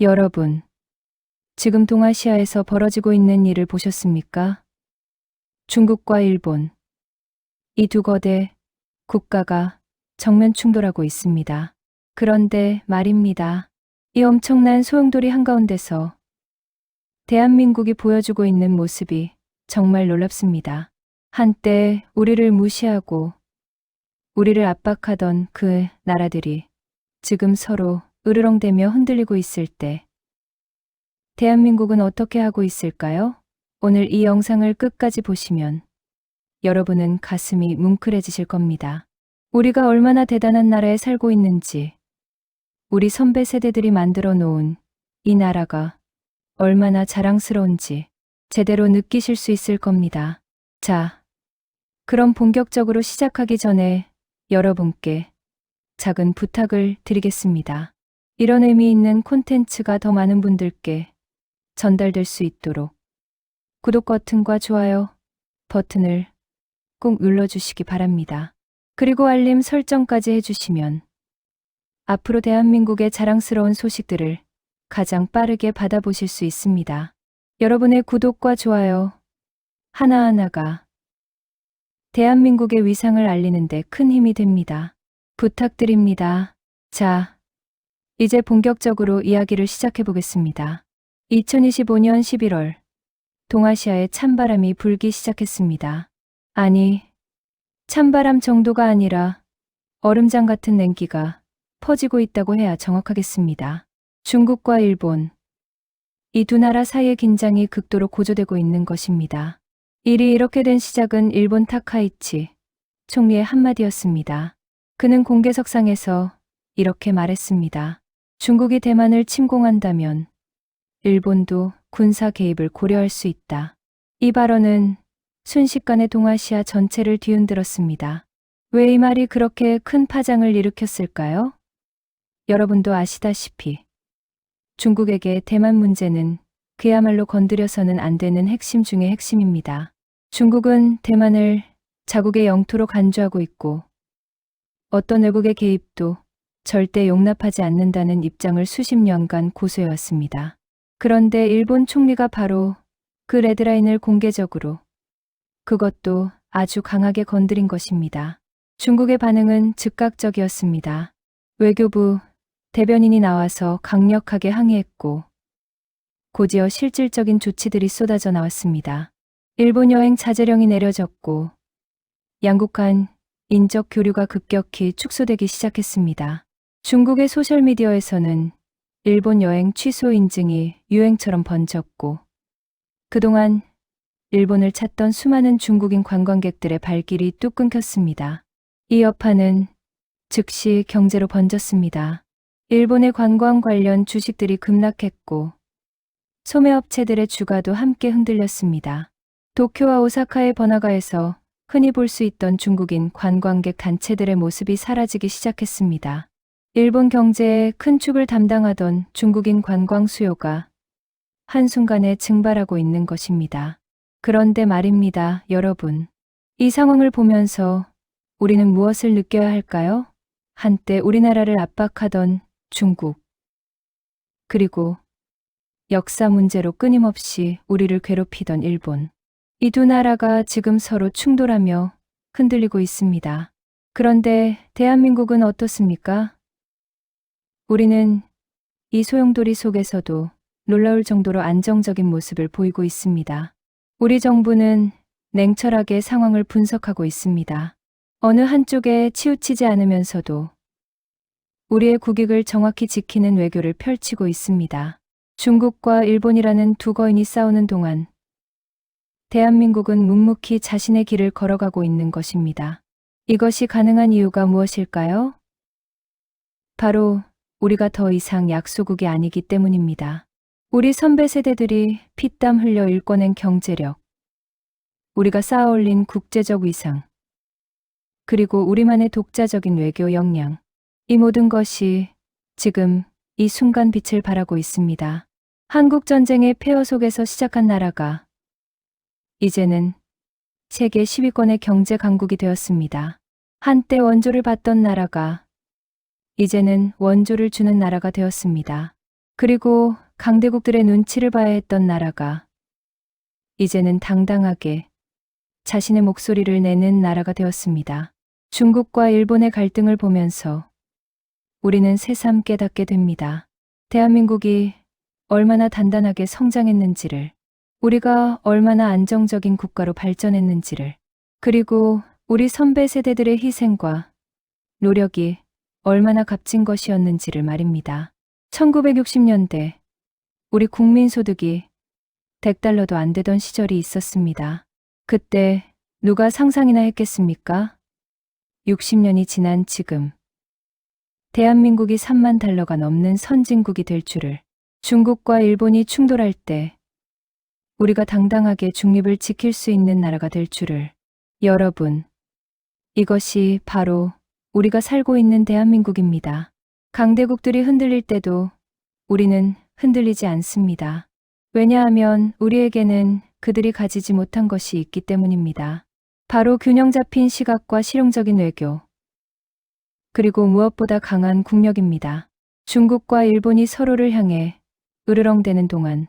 여러분, 지금 동아시아에서 벌어지고 있는 일을 보셨습니까? 중국과 일본, 이 두 거대 국가가 정면 충돌하고 있습니다. 그런데 말입니다. 이 엄청난 소용돌이 한가운데서 대한민국이 보여주고 있는 모습이 정말 놀랍습니다. 한때 우리를 무시하고 우리를 압박하던 그 나라들이 지금 서로 으르렁대며 흔들리고 있을 때 대한민국은 어떻게 하고 있을까요? 오늘 이 영상을 끝까지 보시면 여러분은 가슴이 뭉클해지실 겁니다. 우리가 얼마나 대단한 나라에 살고 있는지, 우리 선배 세대들이 만들어 놓은 이 나라가 얼마나 자랑스러운지 제대로 느끼실 수 있을 겁니다. 자, 그럼 본격적으로 시작하기 전에 여러분께 작은 부탁을 드리겠습니다. 이런 의미 있는 콘텐츠가 더 많은 분들께 전달될 수 있도록 구독 버튼과 좋아요 버튼을 꼭 눌러주시기 바랍니다. 그리고 알림 설정까지 해주시면 앞으로 대한민국의 자랑스러운 소식들을 가장 빠르게 받아보실 수 있습니다. 여러분의 구독과 좋아요 하나하나가 대한민국의 위상을 알리는 데 큰 힘이 됩니다. 부탁드립니다. 자, 이제 본격적으로 이야기를 시작해 보겠습니다. 2025년 11월, 동아시아에 찬바람이 불기 시작했습니다. 아니, 찬바람 정도가 아니라 얼음장 같은 냉기가 퍼지고 있다고 해야 정확하겠습니다. 중국과 일본, 이 두 나라 사이의 긴장이 극도로 고조되고 있는 것입니다. 일이 이렇게 된 시작은 일본 타카이치 총리의 한마디였습니다. 그는 공개석상에서 이렇게 말했습니다. 중국이 대만을 침공한다면 일본도 군사 개입을 고려할 수 있다. 이 발언은 순식간에 동아시아 전체를 뒤흔들었습니다. 왜 이 말이 그렇게 큰 파장을 일으켰을까요? 여러분도 아시다시피 중국에게 대만 문제는 그야말로 건드려서는 안 되는 핵심 중의 핵심입니다. 중국은 대만을 자국의 영토로 간주하고 있고 어떤 외국의 개입도 절대 용납하지 않는다는 입장을 수십 년간 고수해왔습니다. 그런데 일본 총리가 바로 그 레드라인을 공개적으로, 그것도 아주 강하게 건드린 것입니다. 중국의 반응은 즉각적이었습니다. 외교부 대변인이 나와서 강력하게 항의했고 곧이어 실질적인 조치들이 쏟아져 나왔습니다. 일본 여행 자제령이 내려졌고 양국 간 인적 교류가 급격히 축소되기 시작했습니다. 중국의 소셜미디어에서는 일본 여행 취소 인증이 유행처럼 번졌고 그동안 일본을 찾던 수많은 중국인 관광객들의 발길이 뚝 끊겼습니다. 이 여파는 즉시 경제로 번졌습니다. 일본의 관광 관련 주식들이 급락했고 소매업체들의 주가도 함께 흔들렸습니다. 도쿄와 오사카의 번화가에서 흔히 볼 수 있던 중국인 관광객 단체들의 모습이 사라지기 시작했습니다. 일본 경제의 큰 축을 담당하던 중국인 관광 수요가 한순간에 증발하고 있는 것입니다. 그런데 말입니다, 여러분. 이 상황을 보면서 우리는 무엇을 느껴야 할까요? 한때 우리나라를 압박하던 중국, 그리고 역사 문제로 끊임없이 우리를 괴롭히던 일본. 이 두 나라가 지금 서로 충돌하며 흔들리고 있습니다. 그런데 대한민국은 어떻습니까? 우리는 이 소용돌이 속에서도 놀라울 정도로 안정적인 모습을 보이고 있습니다. 우리 정부는 냉철하게 상황을 분석하고 있습니다. 어느 한쪽에 치우치지 않으면서도 우리의 국익을 정확히 지키는 외교를 펼치고 있습니다. 중국과 일본이라는 두 거인이 싸우는 동안 대한민국은 묵묵히 자신의 길을 걸어가고 있는 것입니다. 이것이 가능한 이유가 무엇일까요? 바로 우리가 더 이상 약소국이 아니기 때문입니다. 우리 선배 세대들이 피땀 흘려 일궈낸 경제력, 우리가 쌓아올린 국제적 위상, 그리고 우리만의 독자적인 외교 역량, 이 모든 것이 지금 이 순간 빛을 발하고 있습니다. 한국전쟁의 폐허 속에서 시작한 나라가 이제는 세계 10위권의 경제 강국이 되었습니다. 한때 원조를 받던 나라가 이제는 원조를 주는 나라가 되었습니다. 그리고 강대국들의 눈치를 봐야 했던 나라가 이제는 당당하게 자신의 목소리를 내는 나라가 되었습니다. 중국과 일본의 갈등을 보면서 우리는 새삼 깨닫게 됩니다. 대한민국이 얼마나 단단하게 성장했는지를, 우리가 얼마나 안정적인 국가로 발전했는지를, 그리고 우리 선배 세대들의 희생과 노력이 얼마나 값진 것이었는지를 말입니다. 1960년대 우리 국민 소득이 100달러도 안 되던 시절이 있었습니다. 그때 누가 상상이나 했겠습니까? 60년이 지난 지금 대한민국이 3만 달러가 넘는 선진국이 될 줄을. 중국과 일본이 충돌할 때 우리가 당당하게 중립을 지킬 수 있는 나라가 될 줄을. 여러분, 이것이 바로 우리가 살고 있는 대한민국입니다. 강대국들이 흔들릴 때도 우리는 흔들리지 않습니다. 왜냐하면 우리에게는 그들이 가지지 못한 것이 있기 때문입니다. 바로 균형 잡힌 시각과 실용적인 외교, 그리고 무엇보다 강한 국력입니다. 중국과 일본이 서로를 향해 으르렁대는 동안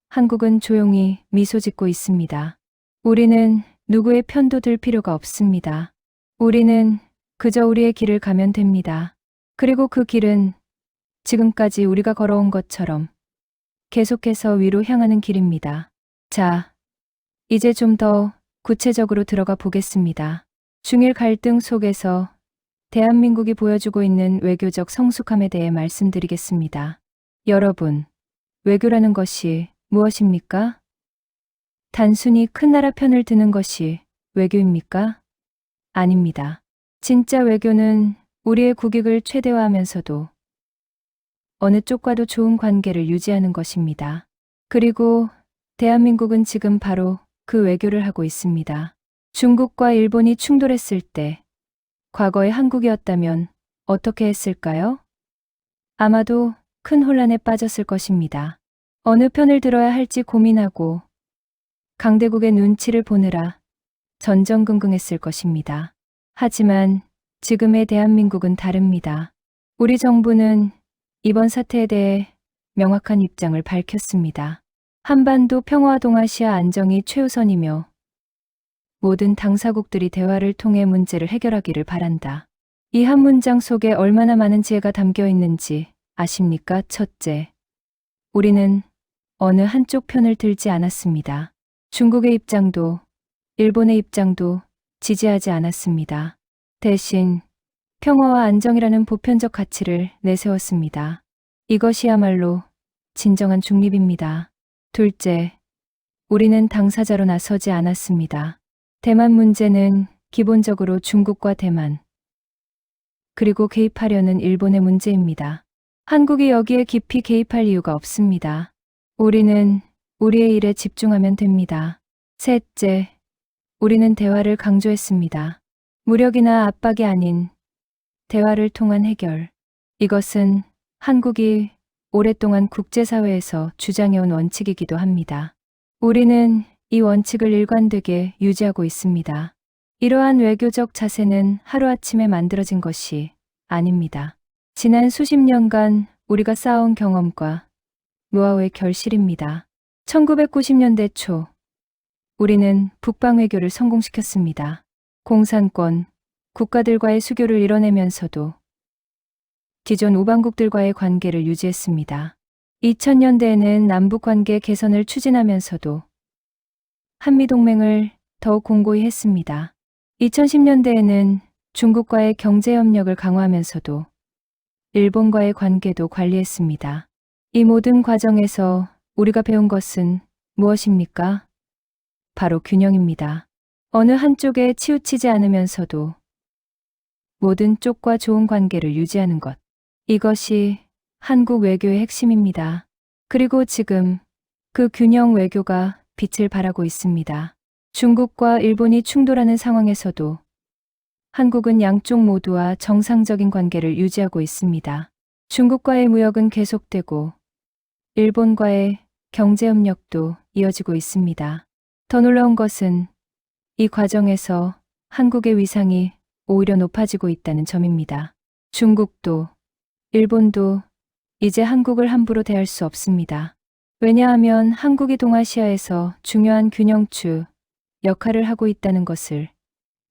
한국은 조용히 미소 짓고 있습니다. 우리는 누구의 편도 들 필요가 없습니다. 우리는 그저 우리의 길을 가면 됩니다. 그리고 그 길은 지금까지 우리가 걸어온 것처럼 계속해서 위로 향하는 길입니다. 자, 이제 좀 더 구체적으로 들어가 보겠습니다. 중일 갈등 속에서 대한민국이 보여주고 있는 외교적 성숙함에 대해 말씀드리겠습니다. 여러분, 외교라는 것이 무엇입니까? 단순히 큰 나라 편을 드는 것이 외교입니까? 아닙니다. 진짜 외교는 우리의 국익을 최대화하면서도 어느 쪽과도 좋은 관계를 유지하는 것입니다. 그리고 대한민국은 지금 바로 그 외교를 하고 있습니다. 중국과 일본이 충돌했을 때 과거의 한국이었다면 어떻게 했을까요? 아마도 큰 혼란에 빠졌을 것입니다. 어느 편을 들어야 할지 고민하고 강대국의 눈치를 보느라 전전긍긍했을 것입니다. 하지만 지금의 대한민국은 다릅니다. 우리 정부는 이번 사태에 대해 명확한 입장을 밝혔습니다. 한반도 평화와 동아시아 안정이 최우선이며 모든 당사국들이 대화를 통해 문제를 해결하기를 바란다. 이 한 문장 속에 얼마나 많은 지혜가 담겨 있는지 아십니까? 첫째, 우리는 어느 한쪽 편을 들지 않았습니다. 중국의 입장도 일본의 입장도 지지하지 않았습니다. 대신 평화와 안정이라는 보편적 가치를 내세웠습니다. 이것이야말로 진정한 중립입니다. 둘째, 우리는 당사자로 나서지 않았습니다. 대만 문제는 기본적으로 중국과 대만, 그리고 개입하려는 일본의 문제입니다. 한국이 여기에 깊이 개입할 이유가 없습니다. 우리는 우리의 일에 집중하면 됩니다. 셋째, 우리는 대화를 강조했습니다. 무력이나 압박이 아닌 대화를 통한 해결. 이것은 한국이 오랫동안 국제사회에서 주장해온 원칙이기도 합니다. 우리는 이 원칙을 일관되게 유지하고 있습니다. 이러한 외교적 자세는 하루아침에 만들어진 것이 아닙니다. 지난 수십 년간 우리가 쌓아온 경험과 노하우의 결실입니다. 1990년대 초 우리는 북방 외교를 성공시켰습니다. 공산권, 국가들과의 수교를 이뤄내면서도 기존 우방국들과의 관계를 유지했습니다. 2000년대에는 남북관계 개선을 추진하면서도 한미동맹을 더욱 공고히 했습니다. 2010년대에는 중국과의 경제협력을 강화하면서도 일본과의 관계도 관리했습니다. 이 모든 과정에서 우리가 배운 것은 무엇입니까? 바로 균형입니다. 어느 한쪽에 치우치지 않으면서도 모든 쪽과 좋은 관계를 유지하는 것. 이것이 한국 외교의 핵심입니다. 그리고 지금 그 균형 외교가 빛을 발하고 있습니다. 중국과 일본이 충돌하는 상황에서도 한국은 양쪽 모두와 정상적인 관계를 유지하고 있습니다. 중국과의 무역은 계속되고 일본과의 경제협력도 이어지고 있습니다. 더 놀라운 것은 이 과정에서 한국의 위상이 오히려 높아지고 있다는 점입니다. 중국도 일본도 이제 한국을 함부로 대할 수 없습니다. 왜냐하면 한국이 동아시아에서 중요한 균형추 역할을 하고 있다는 것을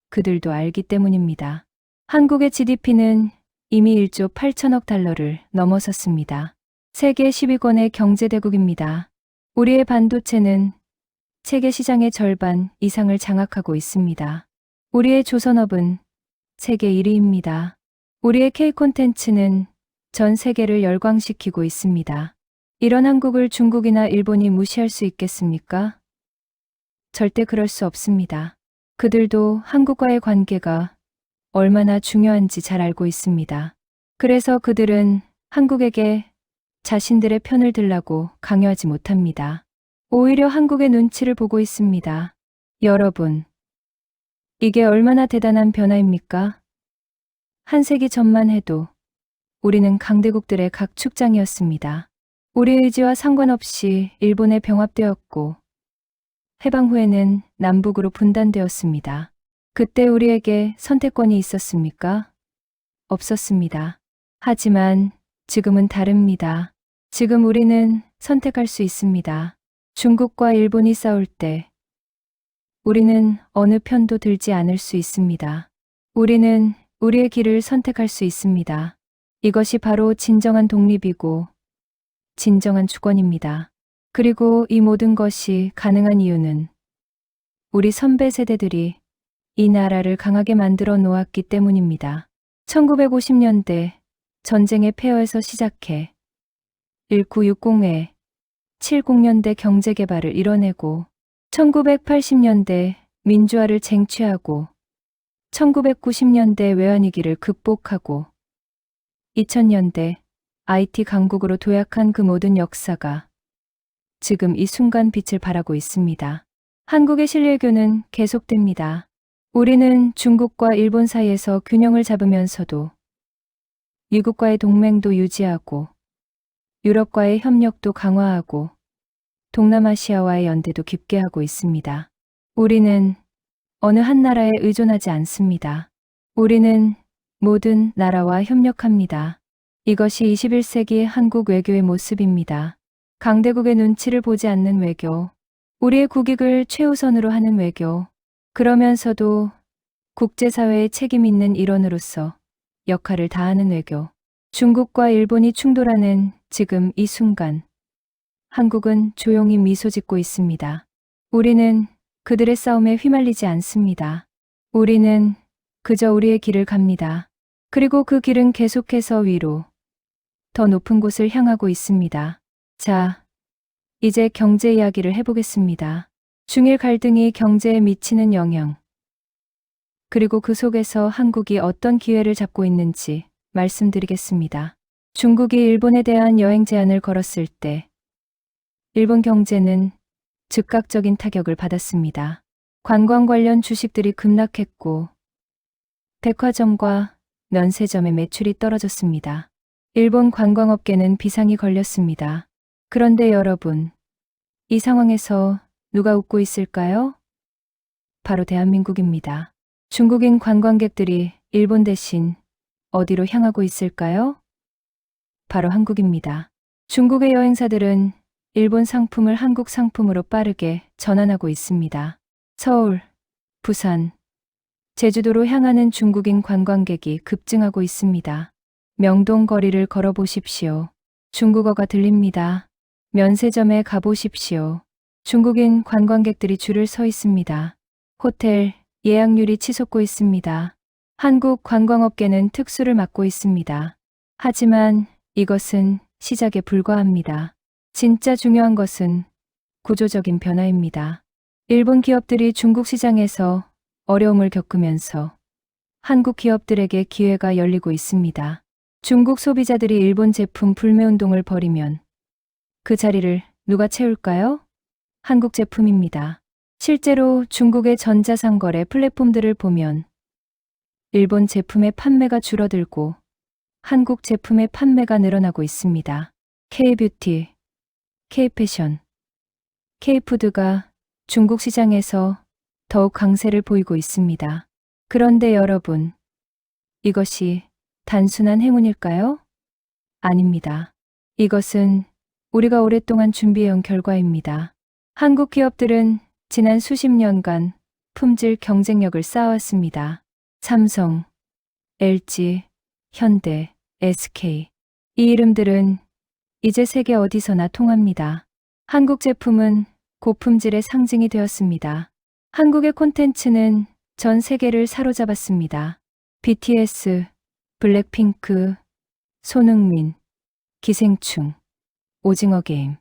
그들도 알기 때문입니다. 한국의 GDP는 이미 1조 8천억 달러를 넘어섰습니다. 세계 10위권의 경제대국입니다. 우리의 반도체는 세계 시장의 절반 이상을 장악하고 있습니다. 우리의 조선업은 세계 1위입니다. 우리의 K 콘텐츠는 전 세계를 열광시키고 있습니다. 이런 한국을 중국이나 일본이 무시할 수 있겠습니까? 절대 그럴 수 없습니다. 그들도 한국과의 관계가 얼마나 중요한지 잘 알고 있습니다. 그래서 그들은 한국에게 자신들의 편을 들라고 강요하지 못합니다. 오히려 한국의 눈치를 보고 있습니다. 여러분, 이게 얼마나 대단한 변화입니까? 한 세기 전만 해도 우리는 강대국들의 각축장이었습니다. 우리의 의지와 상관없이 일본에 병합되었고 해방 후에는 남북으로 분단되었습니다. 그때 우리에게 선택권이 있었습니까? 없었습니다. 하지만 지금은 다릅니다. 지금 우리는 선택할 수 있습니다. 중국과 일본이 싸울 때 우리는 어느 편도 들지 않을 수 있습니다. 우리는 우리의 길을 선택할 수 있습니다. 이것이 바로 진정한 독립이고 진정한 주권입니다. 그리고 이 모든 것이 가능한 이유는 우리 선배 세대들이 이 나라를 강하게 만들어 놓았기 때문입니다. 1950년대 전쟁의 폐허에서 시작해 1960에 70년대 경제 개발을 이뤄내고 1980년대 민주화를 쟁취하고 1990년대 외환위기를 극복하고 2000년대 IT 강국으로 도약한 그 모든 역사가 지금 이 순간 빛을 발하고 있습니다. 한국의 신뢰교는 계속됩니다. 우리는 중국과 일본 사이에서 균형을 잡으면서도 미국과의 동맹도 유지하고 유럽과의 협력도 강화하고 동남아시아와의 연대도 깊게 하고 있습니다. 우리는 어느 한 나라에 의존하지 않습니다. 우리는 모든 나라와 협력합니다. 이것이 21세기 한국 외교의 모습입니다. 강대국의 눈치를 보지 않는 외교, 우리의 국익을 최우선으로 하는 외교, 그러면서도 국제사회의 책임 있는 일원으로서 역할을 다하는 외교. 중국과 일본이 충돌하는 지금 이 순간, 한국은 조용히 미소 짓고 있습니다. 우리는 그들의 싸움에 휘말리지 않습니다. 우리는 그저 우리의 길을 갑니다. 그리고 그 길은 계속해서 위로, 더 높은 곳을 향하고 있습니다. 자, 이제 경제 이야기를 해보겠습니다. 중일 갈등이 경제에 미치는 영향, 그리고 그 속에서 한국이 어떤 기회를 잡고 있는지 말씀드리겠습니다. 중국이 일본에 대한 여행 제한을 걸었을 때 일본 경제는 즉각적인 타격을 받았습니다. 관광 관련 주식들이 급락했고 백화점과 면세점의 매출이 떨어졌습니다. 일본 관광업계는 비상이 걸렸습니다. 그런데 여러분, 이 상황에서 누가 웃고 있을까요? 바로 대한민국입니다. 중국인 관광객들이 일본 대신 어디로 향하고 있을까요? 바로 한국입니다. 중국의 여행사들은 일본 상품을 한국 상품으로 빠르게 전환하고 있습니다. 서울, 부산, 제주도로 향하는 중국인 관광객이 급증하고 있습니다. 명동 거리를 걸어보십시오. 중국어가 들립니다. 면세점에 가보십시오. 중국인 관광객들이 줄을 서 있습니다. 호텔 예약률이 치솟고 있습니다. 한국 관광업계는 특수를 맞고 있습니다. 하지만 이것은 시작에 불과합니다. 진짜 중요한 것은 구조적인 변화입니다. 일본 기업들이 중국 시장에서 어려움을 겪으면서 한국 기업들에게 기회가 열리고 있습니다. 중국 소비자들이 일본 제품 불매운동을 벌이면 그 자리를 누가 채울까요? 한국 제품입니다. 실제로 중국의 전자상거래 플랫폼들을 보면 일본 제품의 판매가 줄어들고 한국 제품의 판매가 늘어나고 있습니다. K-뷰티, K-패션, K-푸드가 중국 시장에서 더욱 강세를 보이고 있습니다. 그런데 여러분, 이것이 단순한 행운일까요? 아닙니다. 이것은 우리가 오랫동안 준비해온 결과입니다. 한국 기업들은 지난 수십 년간 품질 경쟁력을 쌓아왔습니다. 삼성, LG, 현대, SK. 이 이름들은 이제 세계 어디서나 통합니다. 한국 제품은 고품질의 상징이 되었습니다. 한국의 콘텐츠는 전 세계를 사로잡았습니다. BTS, 블랙핑크, 손흥민, 기생충, 오징어 게임.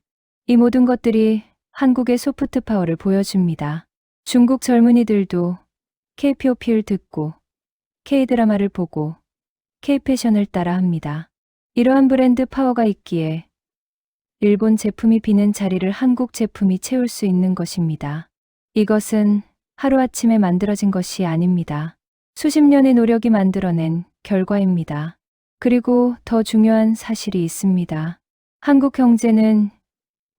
이 모든 것들이 한국의 소프트 파워를 보여줍니다. 중국 젊은이들도 K-팝을 듣고 K-드라마를 보고 K-패션을 따라 합니다. 이러한 브랜드 파워가 있기에 일본 제품이 비는 자리를 한국 제품이 채울 수 있는 것입니다. 이것은 하루아침에 만들어진 것이 아닙니다. 수십 년의 노력이 만들어낸 결과입니다. 그리고 더 중요한 사실이 있습니다. 한국 경제는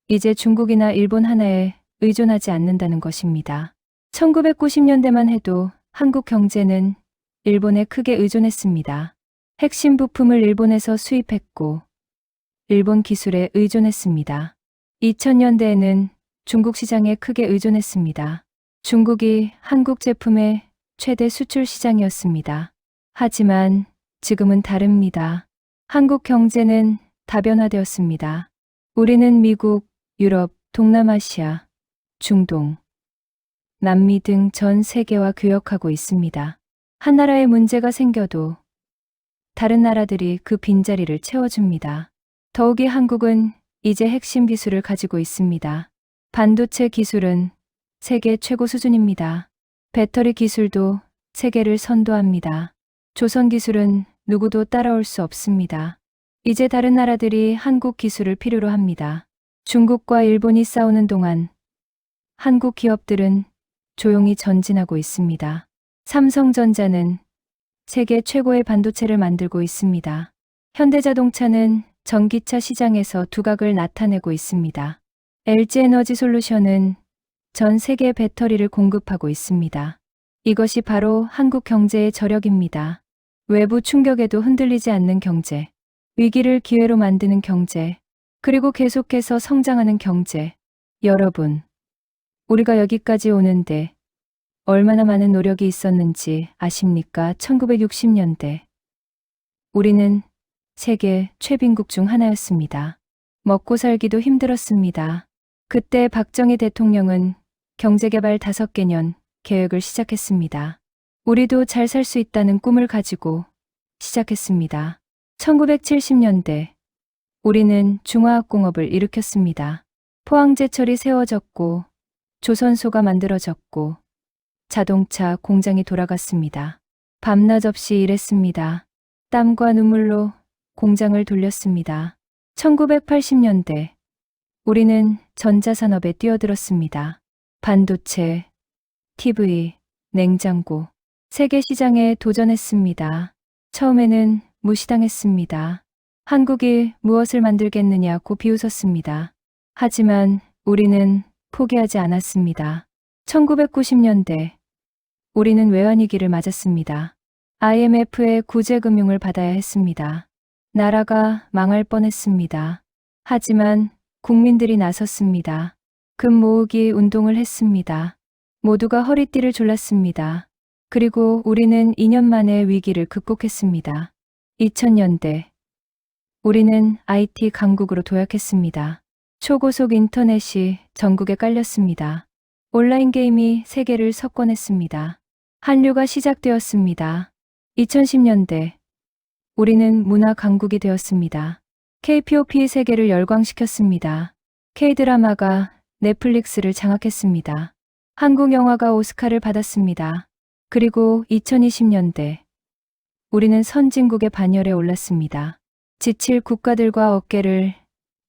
이제 중국이나 일본 하나에 의존하지 않는다는 것입니다. 1990년대만 해도 한국 경제는 일본에 크게 의존했습니다. 핵심 부품을 일본에서 수입했고 일본 기술에 의존했습니다. 2000년대에는 중국 시장에 크게 의존했습니다. 중국이 한국 제품의 최대 수출 시장이었습니다. 하지만 지금은 다릅니다. 한국 경제는 다변화되었습니다. 우리는 미국, 유럽, 동남아시아, 중동, 남미 등 전 세계와 교역하고 있습니다. 한 나라에 문제가 생겨도 다른 나라들이 그 빈자리를 채워줍니다. 더욱이 한국은 이제 핵심 기술을 가지고 있습니다. 반도체 기술은 세계 최고 수준입니다. 배터리 기술도 세계를 선도합니다. 조선 기술은 누구도 따라올 수 없습니다. 이제 다른 나라들이 한국 기술을 필요로 합니다. 중국과 일본이 싸우는 동안 한국 기업들은 조용히 전진하고 있습니다. 삼성전자는 세계 최고의 반도체를 만들고 있습니다. 현대자동차는 전기차 시장에서 두각을 나타내고 있습니다. LG에너지솔루션은 전 세계 배터리를 공급하고 있습니다. 이것이 바로 한국 경제의 저력입니다. 외부 충격에도 흔들리지 않는 경제, 위기를 기회로 만드는 경제, 그리고 계속해서 성장하는 경제. 여러분, 우리가 여기까지 오는데 얼마나 많은 노력이 있었는지 아십니까? 1960년대. 우리는 세계 최빈국 중 하나였습니다. 먹고 살기도 힘들었습니다. 그때 박정희 대통령은 경제개발 5개년 계획을 시작했습니다. 우리도 잘 살 수 있다는 꿈을 가지고 시작했습니다. 1970년대 우리는 중화학공업을 일으켰습니다. 포항제철이 세워졌고 조선소가 만들어졌고 자동차 공장이 돌아갔습니다. 밤낮 없이 일했습니다. 땀과 눈물로 공장을 돌렸습니다. 1980년대 우리는 전자산업에 뛰어들었습니다. 반도체, TV, 냉장고, 세계 시장에 도전했습니다. 처음에는 무시당했습니다. 한국이 무엇을 만들겠느냐고 비웃었습니다. 하지만 우리는 포기하지 않았습니다. 1990년대 우리는 외환위기를 맞았습니다. IMF의 구제금융을 받아야 했습니다. 나라가 망할 뻔했습니다. 하지만 국민들이 나섰습니다. 금 모으기 운동을 했습니다. 모두가 허리띠를 졸랐습니다. 그리고 우리는 2년 만에 위기를 극복했습니다. 2000년대 우리는 IT 강국으로 도약했습니다. 초고속 인터넷이 전국에 깔렸습니다. 온라인 게임이 세계를 석권했습니다. 한류가 시작되었습니다. 2010년대 우리는 문화 강국이 되었습니다. K-팝이 세계를 열광시켰습니다. K-드라마가 넷플릭스를 장악했습니다. 한국 영화가 오스카를 받았습니다. 그리고 2020년대 우리는 선진국의 반열에 올랐습니다. 지칠 국가들과 어깨를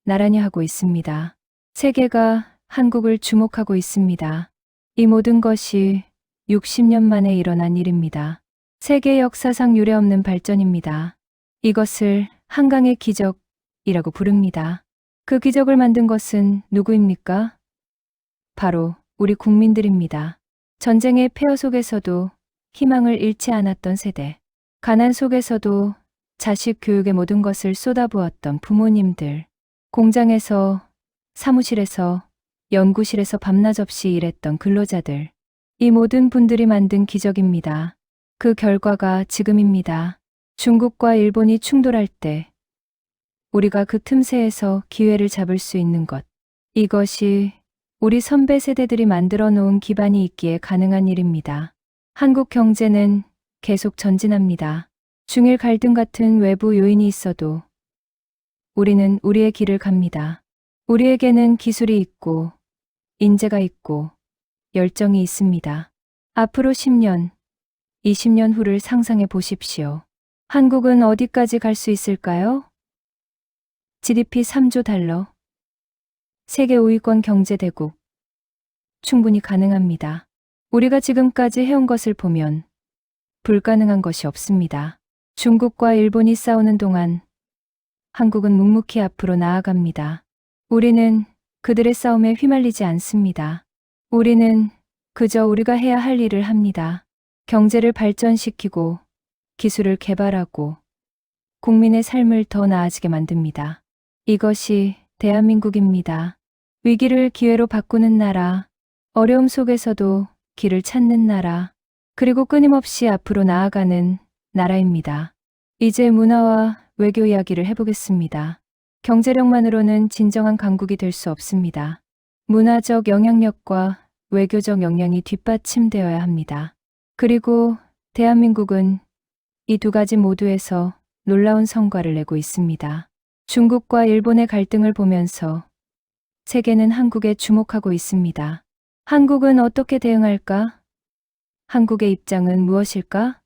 나란히 하고 있습니다. 세계가 한국을 주목하고 있습니다. 이 모든 것이 60년 만에 일어난 일입니다. 세계 역사상 유례없는 발전입니다. 이것을 한강의 기적이라고 부릅니다. 그 기적을 만든 것은 누구입니까? 바로 우리 국민들입니다. 전쟁의 폐허 속에서도 희망을 잃지 않았던 세대, 가난 속에서도 자식 교육의 모든 것을 쏟아부었던 부모님들, 공장에서, 사무실에서, 연구실에서 밤낮 없이 일했던 근로자들. 이 모든 분들이 만든 기적입니다. 그 결과가 지금입니다. 중국과 일본이 충돌할 때 우리가 그 틈새에서 기회를 잡을 수 있는 것. 이것이 우리 선배 세대들이 만들어 놓은 기반이 있기에 가능한 일입니다. 한국 경제는 계속 전진합니다. 중일 갈등 같은 외부 요인이 있어도 우리는 우리의 길을 갑니다. 우리에게는 기술이 있고, 인재가 있고, 열정이 있습니다. 앞으로 10년, 20년 후를 상상해 보십시오. 한국은 어디까지 갈 수 있을까요? GDP 3조 달러. 세계 5위권 경제대국. 충분히 가능합니다. 우리가 지금까지 해온 것을 보면 불가능한 것이 없습니다. 중국과 일본이 싸우는 동안 한국은 묵묵히 앞으로 나아갑니다. 우리는 그들의 싸움에 휘말리지 않습니다. 우리는 그저 우리가 해야 할 일을 합니다. 경제를 발전시키고 기술을 개발하고 국민의 삶을 더 나아지게 만듭니다. 이것이 대한민국입니다. 위기를 기회로 바꾸는 나라, 어려움 속에서도 길을 찾는 나라, 그리고 끊임없이 앞으로 나아가는 나라입니다. 이제 문화와 외교 이야기를 해보겠습니다. 경제력만으로는 진정한 강국이 될 수 없습니다. 문화적 영향력과 외교적 역량이 뒷받침되어야 합니다. 그리고 대한민국은 이 두 가지 모두에서 놀라운 성과를 내고 있습니다. 중국과 일본의 갈등을 보면서 세계는 한국에 주목하고 있습니다. 한국은 어떻게 대응할까? 한국의 입장은 무엇일까?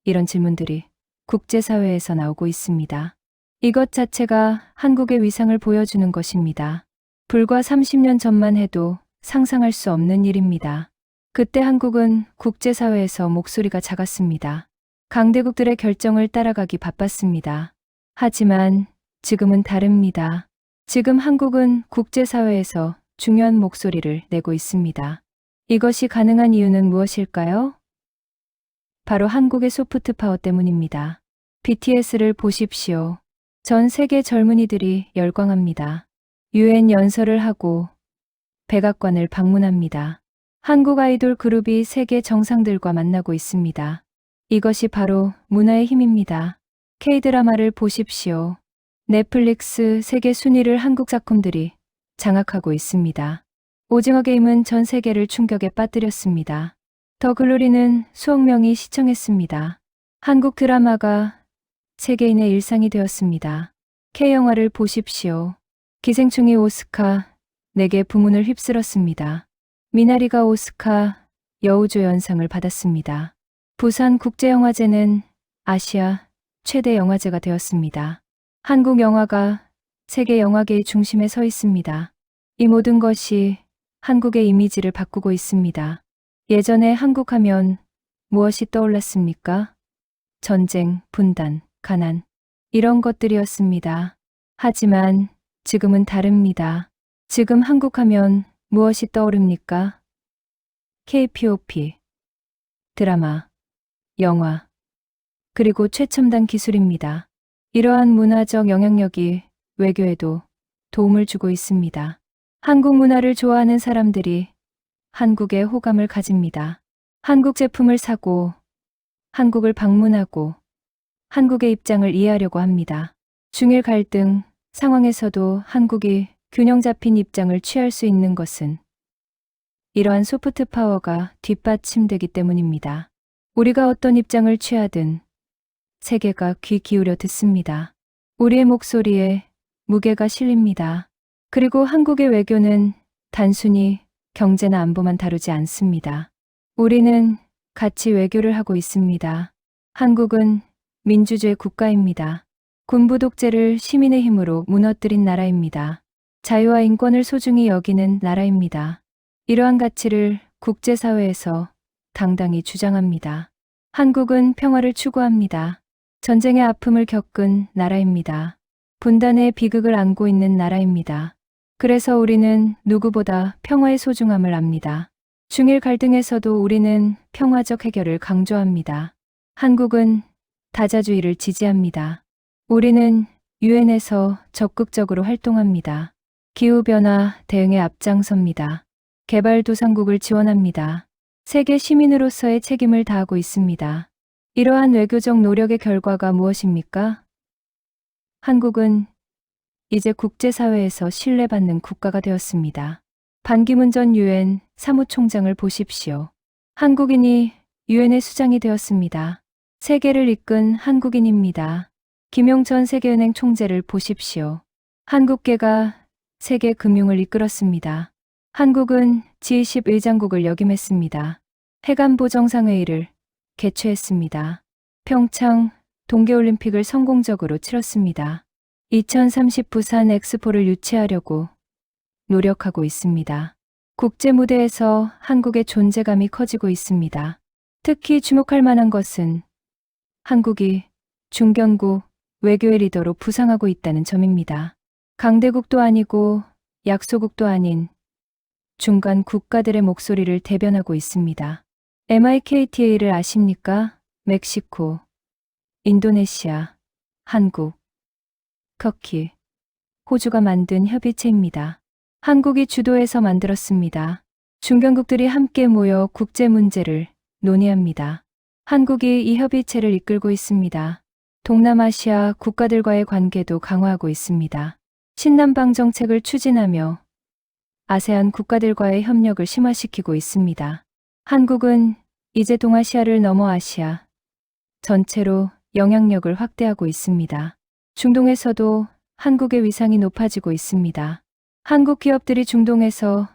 이런 질문들이 국제사회에서 나오고 있습니다. 이것 자체가 한국의 위상을 보여주는 것입니다. 불과 30년 전만 해도 상상할 수 없는 일입니다. 그때 한국은 국제사회에서 목소리가 작았습니다. 강대국들의 결정을 따라가기 바빴습니다. 하지만 지금은 다릅니다. 지금 한국은 국제사회에서 중요한 목소리를 내고 있습니다. 이것이 가능한 이유는 무엇일까요? 바로 한국의 소프트 파워 때문입니다. BTS를 보십시오. 전 세계 젊은이들이 열광합니다. UN 연설을 하고 백악관을 방문합니다. 한국 아이돌 그룹이 세계 정상들과 만나고 있습니다. 이것이 바로 문화의 힘입니다. K-드라마를 보십시오. 넷플릭스 세계 순위를 한국 작품들이 장악하고 있습니다. 오징어 게임은 전 세계를 충격에 빠뜨렸습니다. 더 글로리는 수억 명이 시청했습니다. 한국 드라마가 세계인의 일상이 되었습니다. K영화를 보십시오. 기생충이 오스카 4개 부문을 휩쓸었습니다. 미나리가 오스카 여우조연상을 받았습니다. 부산국제영화제는 아시아 최대 영화제가 되었습니다. 한국 영화가 세계 영화계의 중심에 서 있습니다. 이 모든 것이 한국의 이미지를 바꾸고 있습니다. 예전에 한국 하면 무엇이 떠올랐습니까? 전쟁, 분단, 가난, 이런 것들이었습니다. 하지만 지금은 다릅니다. 지금 한국 하면 무엇이 떠오릅니까? K-POP, 드라마, 영화, 그리고 최첨단 기술입니다. 이러한 문화적 영향력이 외교에도 도움을 주고 있습니다. 한국 문화를 좋아하는 사람들이 한국에 호감을 가집니다. 한국 제품을 사고, 한국을 방문하고, 한국의 입장을 이해하려고 합니다. 중일 갈등 상황에서도 한국이 균형 잡힌 입장을 취할 수 있는 것은 이러한 소프트 파워가 뒷받침되기 때문입니다. 우리가 어떤 입장을 취하든 세계가 귀 기울여 듣습니다. 우리의 목소리에 무게가 실립니다. 그리고 한국의 외교는 단순히 경제나 안보만 다루지 않습니다. 우리는 같이 외교를 하고 있습니다. 한국은 민주주의 국가입니다. 군부 독재를 시민의 힘으로 무너뜨린 나라입니다. 자유와 인권을 소중히 여기는 나라입니다. 이러한 가치를 국제사회에서 당당히 주장합니다. 한국은 평화를 추구합니다. 전쟁의 아픔을 겪은 나라입니다. 분단의 비극을 안고 있는 나라입니다. 그래서 우리는 누구보다 평화의 소중함을 압니다. 중일 갈등에서도 우리는 평화적 해결을 강조합니다. 한국은 다자주의를 지지합니다. 우리는 유엔에서 적극적으로 활동합니다. 기후변화 대응에 앞장섭니다. 개발도상국을 지원합니다. 세계 시민으로서의 책임을 다하고 있습니다. 이러한 외교적 노력의 결과가 무엇입니까? 한국은 이제 국제사회에서 신뢰받는 국가가 되었습니다. 반기문 전 유엔 사무총장을 보십시오. 한국인이 유엔의 수장이 되었습니다. 세계를 이끈 한국인입니다. 김용 전 세계은행 총재를 보십시오. 한국계가 세계 금융을 이끌었습니다. 한국은 G20 의장국을 역임했습니다. 해관보 정상회의를 개최했습니다. 평창 동계올림픽을 성공적으로 치렀습니다. 2030 부산 엑스포를 유치하려고 노력하고 있습니다. 국제 무대에서 한국의 존재감이 커지고 있습니다. 특히 주목할 만한 것은 한국이 중견국 외교의 리더로 부상하고 있다는 점입니다. 강대국도 아니고 약소국도 아닌 중간 국가들의 목소리를 대변하고 있습니다. MIKTA를 아십니까? 멕시코, 인도네시아, 한국, 터키, 호주가 만든 협의체입니다. 한국이 주도해서 만들었습니다. 중견국들이 함께 모여 국제 문제를 논의합니다. 한국이 이 협의체를 이끌고 있습니다. 동남아시아 국가들과의 관계도 강화하고 있습니다. 신남방 정책을 추진하며 아세안 국가들과의 협력을 심화시키고 있습니다. 한국은 이제 동아시아를 넘어 아시아 전체로 영향력을 확대하고 있습니다. 중동에서도 한국의 위상이 높아지고 있습니다. 한국 기업들이 중동에서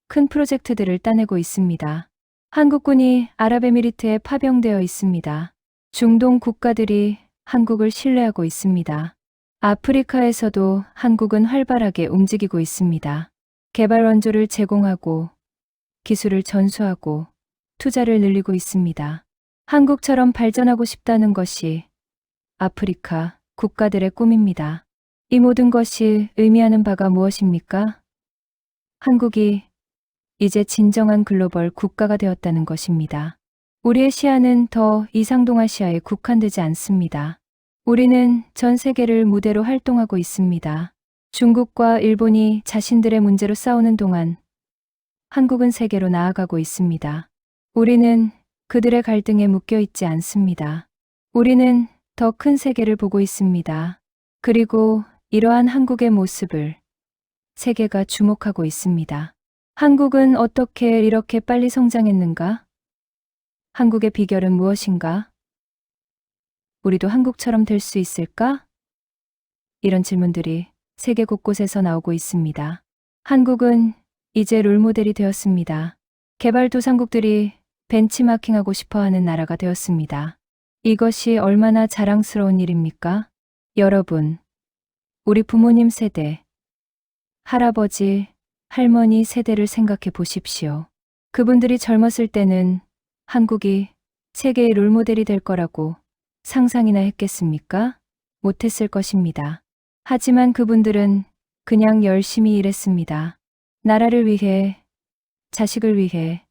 큰 프로젝트들을 따내고 있습니다. 한국군이 아랍에미리트에 파병되어 있습니다. 중동 국가들이 한국을 신뢰하고 있습니다. 아프리카에서도 한국은 활발하게 움직이고 있습니다. 개발 원조를 제공하고 기술을 전수하고 투자를 늘리고 있습니다. 한국처럼 발전하고 싶다는 것이 아프리카 국가들의 꿈입니다. 이 모든 것이 의미하는 바가 무엇입니까? 한국이 이제 진정한 글로벌 국가가 되었다는 것입니다. 우리의 시야는 더 이상 동아시아에 국한되지 않습니다. 우리는 전 세계를 무대로 활동하고 있습니다. 중국과 일본이 자신들의 문제로 싸우는 동안 한국은 세계로 나아가고 있습니다. 우리는 그들의 갈등에 묶여 있지 않습니다. 우리는 더 큰 세계를 보고 있습니다. 그리고 이러한 한국의 모습을 세계가 주목하고 있습니다. 한국은 어떻게 이렇게 빨리 성장했는가? 한국의 비결은 무엇인가? 우리도 한국처럼 될 수 있을까? 이런 질문들이 세계 곳곳에서 나오고 있습니다. 한국은 이제 롤모델이 되었습니다. 개발도상국들이 벤치마킹하고 싶어하는 나라가 되었습니다. 이것이 얼마나 자랑스러운 일입니까? 여러분, 우리 부모님 세대, 할아버지, 할머니 세대를 생각해 보십시오. 그분들이 젊었을 때는 한국이 세계의 롤모델이 될 거라고 상상이나 했겠습니까? 못했을 것입니다. 하지만 그분들은 그냥 열심히 일했습니다. 나라를 위해, 자식을 위해,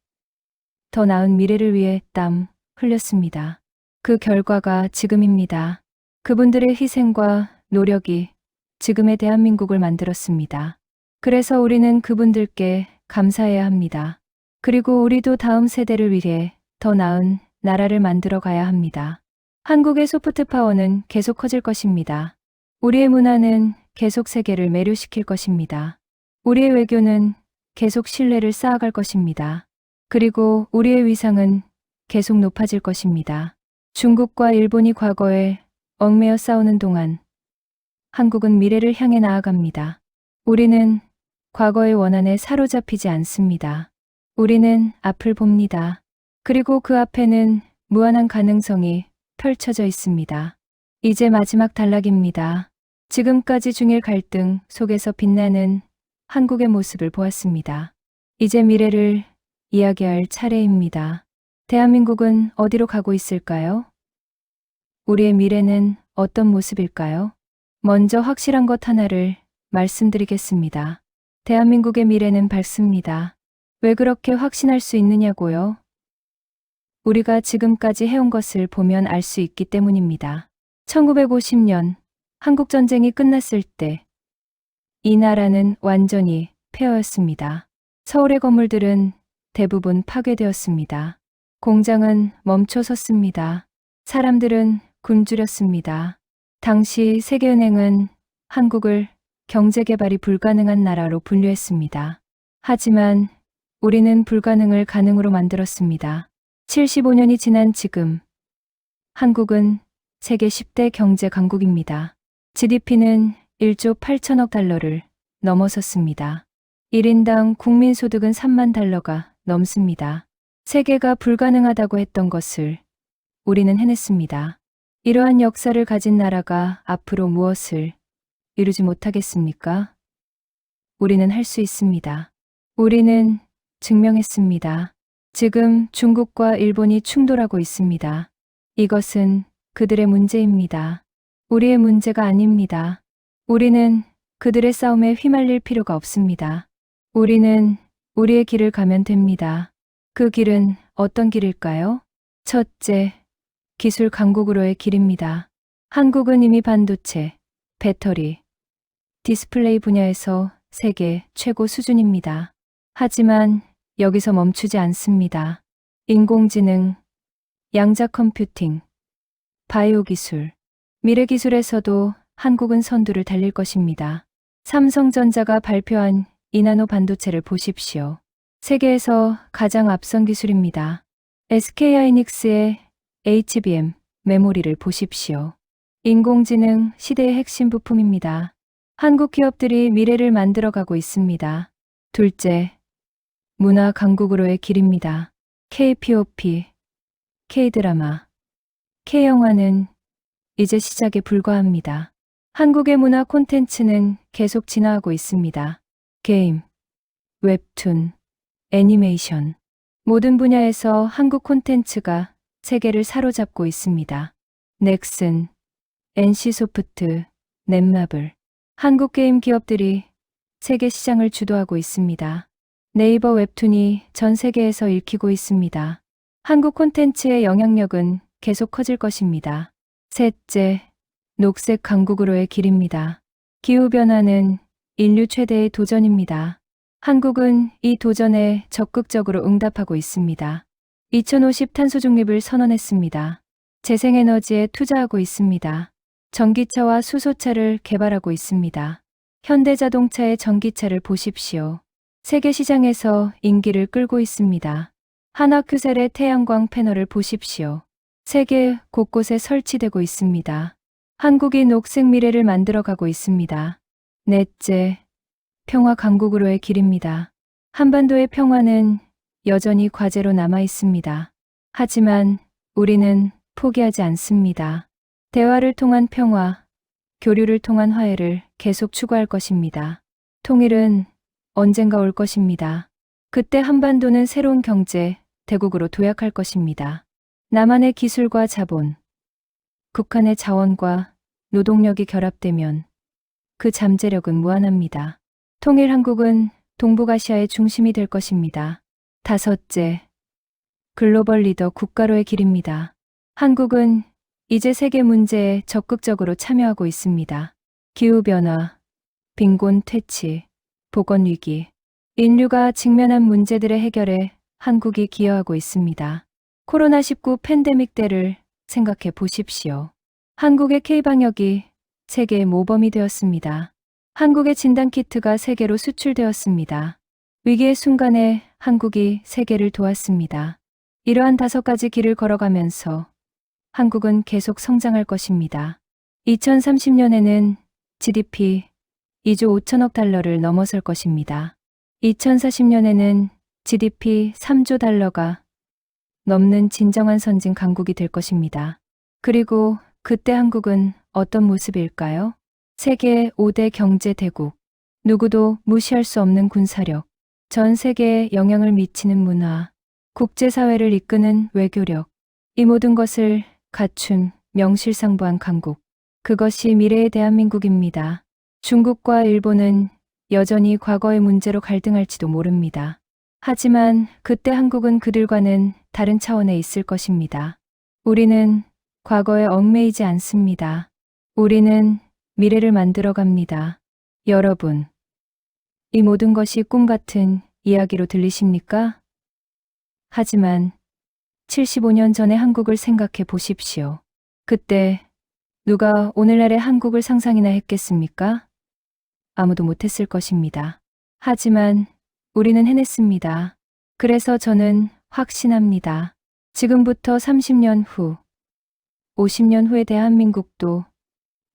더 나은 미래를 위해 땀 흘렸습니다. 그 결과가 지금입니다. 그분들의 희생과 노력이 지금의 대한민국을 만들었습니다. 그래서 우리는 그분들께 감사해야 합니다. 그리고 우리도 다음 세대를 위해 더 나은 나라를 만들어 가야 합니다. 한국의 소프트 파워는 계속 커질 것입니다. 우리의 문화는 계속 세계를 매료시킬 것입니다. 우리의 외교는 계속 신뢰를 쌓아갈 것입니다. 그리고 우리의 위상은 계속 높아질 것입니다. 중국과 일본이 과거에 얽매여 싸우는 동안 한국은 미래를 향해 나아갑니다. 우리는 과거의 원한에 사로잡히지 않습니다. 우리는 앞을 봅니다. 그리고 그 앞에는 무한한 가능성이 펼쳐져 있습니다. 이제 마지막 단락입니다. 지금까지 중일 갈등 속에서 빛나는 한국의 모습을 보았습니다. 이제 미래를 이야기할 차례입니다. 대한민국은 어디로 가고 있을까요? 우리의 미래는 어떤 모습일까요? 먼저 확실한 것 하나를 말씀드리겠습니다. 대한민국의 미래는 밝습니다. 왜 그렇게 확신할 수 있느냐고요? 우리가 지금까지 해온 것을 보면 알 수 있기 때문입니다. 1950년 한국전쟁이 끝났을 때 이 나라는 완전히 폐허였습니다. 서울의 건물들은 대부분 파괴되었습니다. 공장은 멈춰 섰습니다. 사람들은 굶주렸습니다. 당시 세계은행은 한국을 경제개발이 불가능한 나라로 분류했습니다. 하지만 우리는 불가능을 가능으로 만들었습니다. 75년이 지난 지금 한국은 세계 10대 경제 강국입니다. GDP는 1조 8천억 달러를 넘어섰습니다. 1인당 국민소득은 3만 달러가 넘습니다. 세계가 불가능하다고 했던 것을 우리는 해냈습니다. 이러한 역사를 가진 나라가 앞으로 무엇을 이루지 못하겠습니까? 우리는 할 수 있습니다. 우리는 증명했습니다. 지금 중국과 일본이 충돌하고 있습니다. 이것은 그들의 문제입니다. 우리의 문제가 아닙니다. 우리는 그들의 싸움에 휘말릴 필요가 없습니다. 우리는 우리의 길을 가면 됩니다. 그 길은 어떤 길일까요? 첫째, 기술 강국으로의 길입니다. 한국은 이미 반도체, 배터리, 디스플레이 분야에서 세계 최고 수준입니다. 하지만 여기서 멈추지 않습니다. 인공지능, 양자 컴퓨팅, 바이오 기술, 미래 기술에서도 한국은 선두를 달릴 것입니다. 삼성전자가 발표한 이나노 반도체를 보십시오. 세계에서 가장 앞선 기술입니다. SK하이닉스의 HBM 메모리를 보십시오. 인공지능 시대의 핵심 부품입니다. 한국 기업들이 미래를 만들어가고 있습니다. 둘째, 문화 강국으로의 길입니다. K-POP, K-드라마, K-영화는 이제 시작에 불과합니다. 한국의 문화 콘텐츠는 계속 진화하고 있습니다. 게임, 웹툰, 애니메이션, 모든 분야에서 한국 콘텐츠가 세계를 사로잡고 있습니다. 넥슨, NC소프트, 넷마블, 한국 게임 기업들이 세계 시장을 주도하고 있습니다. 네이버 웹툰이 전 세계에서 읽히고 있습니다. 한국 콘텐츠의 영향력은 계속 커질 것입니다. 셋째, 녹색 강국으로의 길입니다. 기후변화는 인류 최대의 도전입니다. 한국은 이 도전에 적극적으로 응답하고 있습니다. 2050 탄소 중립을 선언했습니다. 재생에너지에 투자하고 있습니다. 전기차와 수소차를 개발하고 있습니다. 현대자동차의 전기차를 보십시오. 세계 시장에서 인기를 끌고 있습니다. 한화큐셀의 태양광 패널을 보십시오. 세계 곳곳에 설치되고 있습니다. 한국이 녹색 미래를 만들어가고 있습니다. 넷째, 평화 강국으로의 길입니다. 한반도의 평화는 여전히 과제로 남아 있습니다. 하지만 우리는 포기하지 않습니다. 대화를 통한 평화, 교류를 통한 화해를 계속 추구할 것입니다. 통일은 언젠가 올 것입니다. 그때 한반도는 새로운 경제 대국으로 도약할 것입니다. 남한의 기술과 자본, 북한의 자원과 노동력이 결합되면 그 잠재력은 무한합니다. 통일 한국은 동북아시아의 중심이 될 것입니다. 다섯째, 글로벌 리더 국가로의 길입니다. 한국은 이제 세계 문제에 적극적으로 참여하고 있습니다. 기후변화, 빈곤 퇴치, 보건위기, 인류가 직면한 문제들의 해결에 한국이 기여하고 있습니다. 코로나19 팬데믹 때를 생각해 보십시오. 한국의 K방역이 세계의 모범이 되었습니다. 한국의 진단키트가 세계로 수출되었습니다. 위기의 순간에 한국이 세계를 도왔습니다. 이러한 5가지 길을 걸어가면서 한국은 계속 성장할 것입니다. 2030년에는 GDP 2조 5천억 달러를 넘어설 것입니다. 2040년에는 GDP 3조 달러가 넘는 진정한 선진 강국이 될 것입니다. 그리고 그때 한국은 어떤 모습일까요? 세계 5대 경제 대국, 누구도 무시할 수 없는 군사력, 전 세계에 영향을 미치는 문화, 국제사회를 이끄는 외교력, 이 모든 것을 갖춘 명실상부한 강국, 그것이 미래의 대한민국입니다. 중국과 일본은 여전히 과거의 문제로 갈등할지도 모릅니다. 하지만 그때 한국은 그들과는 다른 차원에 있을 것입니다. 우리는 과거에 얽매이지 않습니다. 우리는 미래를 만들어 갑니다. 여러분, 이 모든 것이 꿈 같은 이야기로 들리십니까? 하지만 75년 전의 한국을 생각해 보십시오. 그때 누가 오늘날의 한국을 상상이나 했겠습니까? 아무도 못했을 것입니다. 하지만 우리는 해냈습니다. 그래서 저는 확신합니다. 지금부터 30년 후, 50년 후의 대한민국도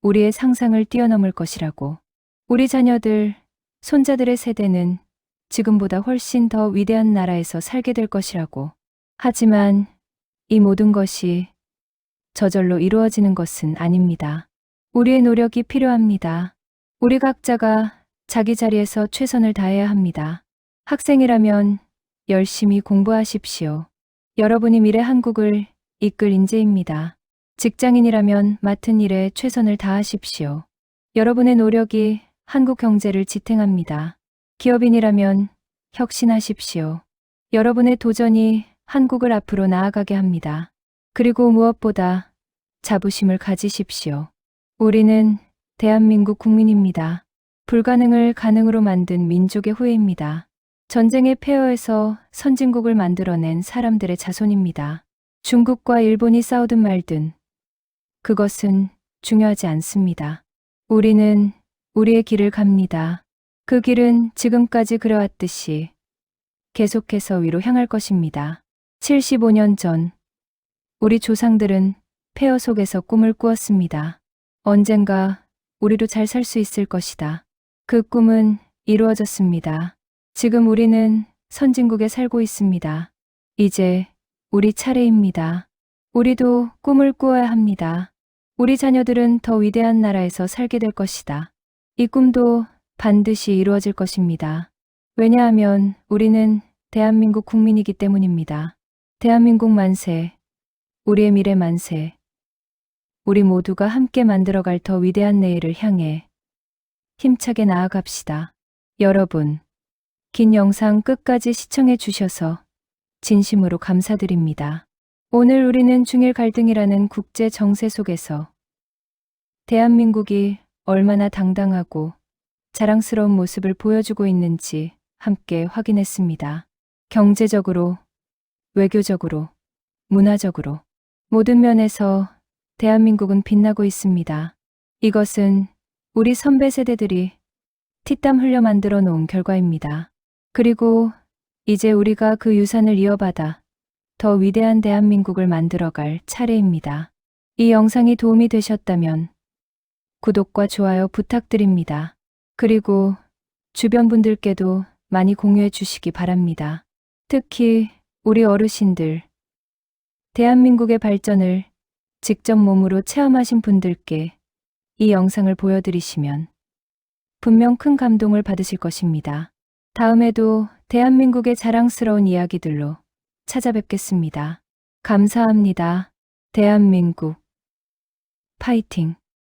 우리의 상상을 뛰어넘을 것이라고. 우리 자녀들, 손자들의 세대는 지금보다 훨씬 더 위대한 나라에서 살게 될 것이라고. 하지만 이 모든 것이 저절로 이루어지는 것은 아닙니다. 우리의 노력이 필요합니다. 우리 각자가 자기 자리에서 최선을 다해야 합니다. 학생이라면 열심히 공부하십시오. 여러분이 미래 한국을 이끌 인재입니다. 직장인이라면 맡은 일에 최선을 다하십시오. 여러분의 노력이 한국 경제를 지탱합니다. 기업인이라면 혁신하십시오. 여러분의 도전이 한국을 앞으로 나아가게 합니다. 그리고 무엇보다 자부심을 가지십시오. 우리는 대한민국 국민입니다. 불가능을 가능으로 만든 민족의 후예입니다. 전쟁의 폐허에서 선진국을 만들어낸 사람들의 자손입니다. 중국과 일본이 싸우든 말든 그것은 중요하지 않습니다. 우리는 우리의 길을 갑니다. 그 길은 지금까지 그려왔듯이 계속해서 위로 향할 것입니다. 75년 전 우리 조상들은 폐허 속에서 꿈을 꾸었습니다. 언젠가 우리도 잘 살 수 있을 것이다. 그 꿈은 이루어졌습니다. 지금 우리는 선진국에 살고 있습니다. 이제 우리 차례입니다. 우리도 꿈을 꾸어야 합니다. 우리 자녀들은 더 위대한 나라에서 살게 될 것이다. 이 꿈도 반드시 이루어질 것입니다. 왜냐하면 우리는 대한민국 국민이기 때문입니다. 대한민국 만세, 우리의 미래 만세. 우리 모두가 함께 만들어갈 더 위대한 내일을 향해 힘차게 나아갑시다. 여러분, 긴 영상 끝까지 시청해 주셔서 진심으로 감사드립니다. 오늘 우리는 중일 갈등이라는 국제 정세 속에서 대한민국이 얼마나 당당하고 자랑스러운 모습을 보여주고 있는지 함께 확인했습니다. 경제적으로, 외교적으로, 문화적으로 모든 면에서 대한민국은 빛나고 있습니다. 이것은 우리 선배 세대들이 피땀 흘려 만들어 놓은 결과입니다. 그리고 이제 우리가 그 유산을 이어받아 더 위대한 대한민국을 만들어갈 차례입니다. 이 영상이 도움이 되셨다면 구독과 좋아요 부탁드립니다. 그리고 주변 분들께도 많이 공유해 주시기 바랍니다. 특히 우리 어르신들, 대한민국의 발전을 직접 몸으로 체험하신 분들께 이 영상을 보여드리시면 분명 큰 감동을 받으실 것입니다. 다음에도 대한민국의 자랑스러운 이야기들로 찾아뵙겠습니다. 감사합니다. 대한민국 파이팅!